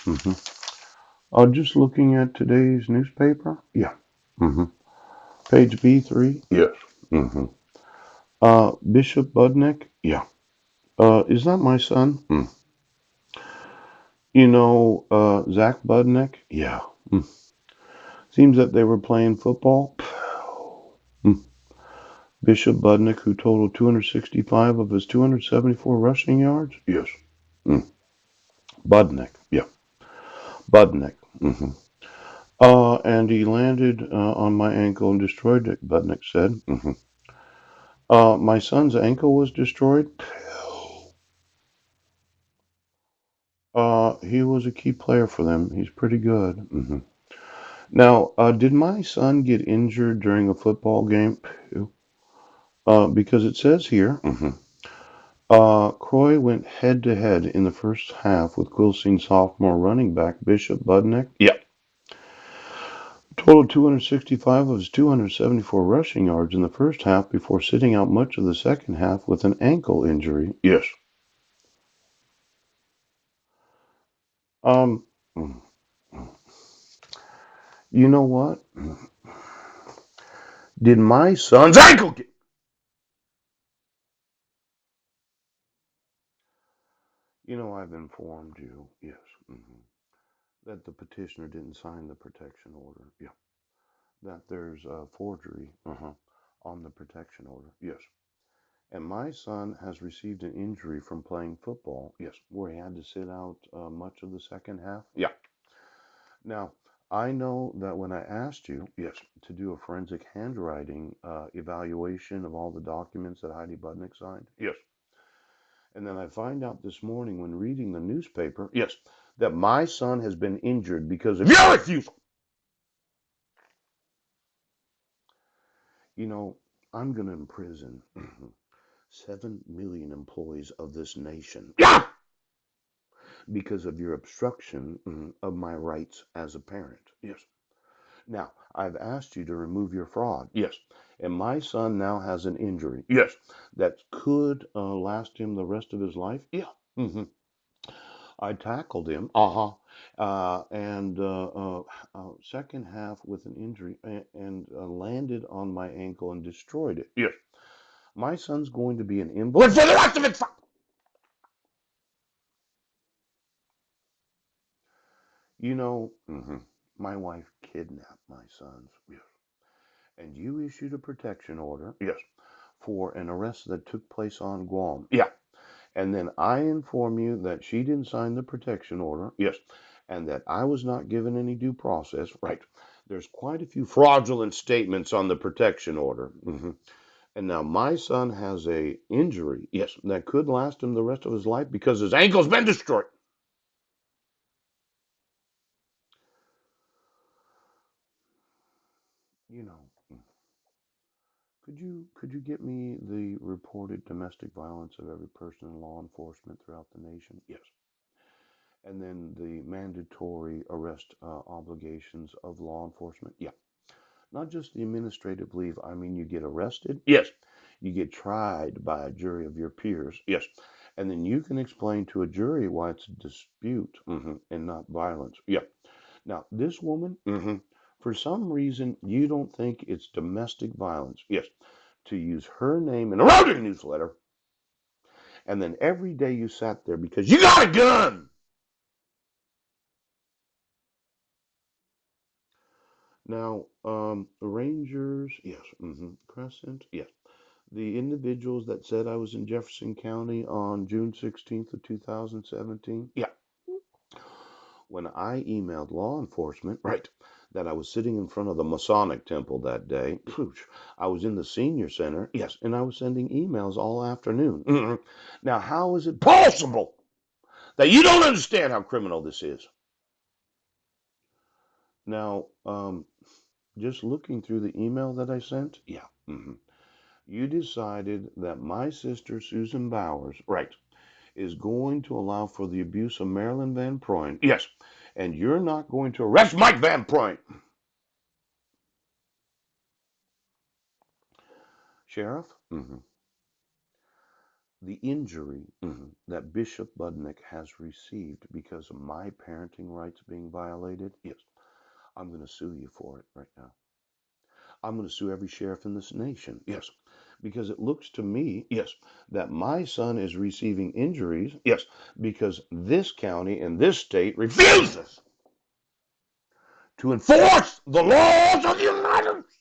hmm Just looking at today's newspaper. Yeah. hmm Page B3. Yes. hmm Bishop Budnick. Yeah. Is that my son? Zach Budnick. Yeah. Seems that they were playing football. Mm. Bishop Budnick, who totaled 265 of his 274 rushing yards. Yes. Mm. Budnick. Yeah. Budnick. And he landed on my ankle and destroyed it, Budnick said. My son's ankle was destroyed. He was a key player for them. He's pretty good. Now, did my son get injured during a football game? Because it says here, Croy went head to head in the first half with Quilcene sophomore running back Bishop Budnick. Yeah. Total 265 of his 274 rushing yards in the first half before sitting out much of the second half with an ankle injury. Yes. Um, you know what? Did my son's ankle get? I've informed you, yes, that the petitioner didn't sign the protection order. Yeah. That there's a forgery on the protection order. Yes. And my son has received an injury from playing football. Yes. Where he had to sit out much of the second half. Yeah. Now, I know that when I asked you, yes, to do a forensic handwriting evaluation of all the documents that Heidi Budnick signed. Yes. And then I find out this morning when reading the newspaper, yes, that my son has been injured because of your refusal. You know, I'm going to imprison 7 million employees of this nation. Yeah! Because of your obstruction of my rights as a parent. Yes. Now, I've asked you to remove your fraud. Yes. And my son now has an injury. Yes. That could last him the rest of his life. Yeah. I tackled him. And second half with an injury and landed on my ankle and destroyed it. Yes. My son's going to be an invalid for the rest of his. You know, my wife kidnapped my sons. Yes. And you issued a protection order. Yes. For an arrest that took place on Guam. Yeah. And then I inform you that she didn't sign the protection order. Yes. And that I was not given any due process. Right. There's quite a few fraudulent statements on the protection order. And now my son has a injury. Yes. That could last him the rest of his life because his ankle's been destroyed. You know, could you get me the reported domestic violence of every person in law enforcement throughout the nation? Yes. And then the mandatory arrest obligations of law enforcement? Yeah. Not just the administrative leave. I mean, you get arrested. Yes. You get tried by a jury of your peers. Yes. And then you can explain to a jury why it's a dispute and not violence. Yeah. Now, this woman, for some reason, you don't think it's domestic violence. Yes. To use her name in a routing newsletter, and then every day you sat there because you got a gun. Now, Rangers, yes, Crescent, yes. The individuals that said I was in Jefferson County on June 16th of 2017, yeah. When I emailed law enforcement, right, that I was sitting in front of the Masonic Temple that day, I was in the senior center, yes, and I was sending emails all afternoon. Now, how is it possible that you don't understand how criminal this is? Now, just looking through the email that I sent, yeah, you decided that my sister, Susan Bowers, right, is going to allow for the abuse of Marilyn Van Proyn. Yes. And you're not going to arrest Mike Van Proyn. Sheriff, the injury that Bishop Budnick has received because of my parenting rights being violated, yes, I'm going to sue you for it right now. I'm going to sue every sheriff in this nation, yes, because it looks to me, yes, that my son is receiving injuries, yes, because this county and this state refuses to enforce the laws of the United States.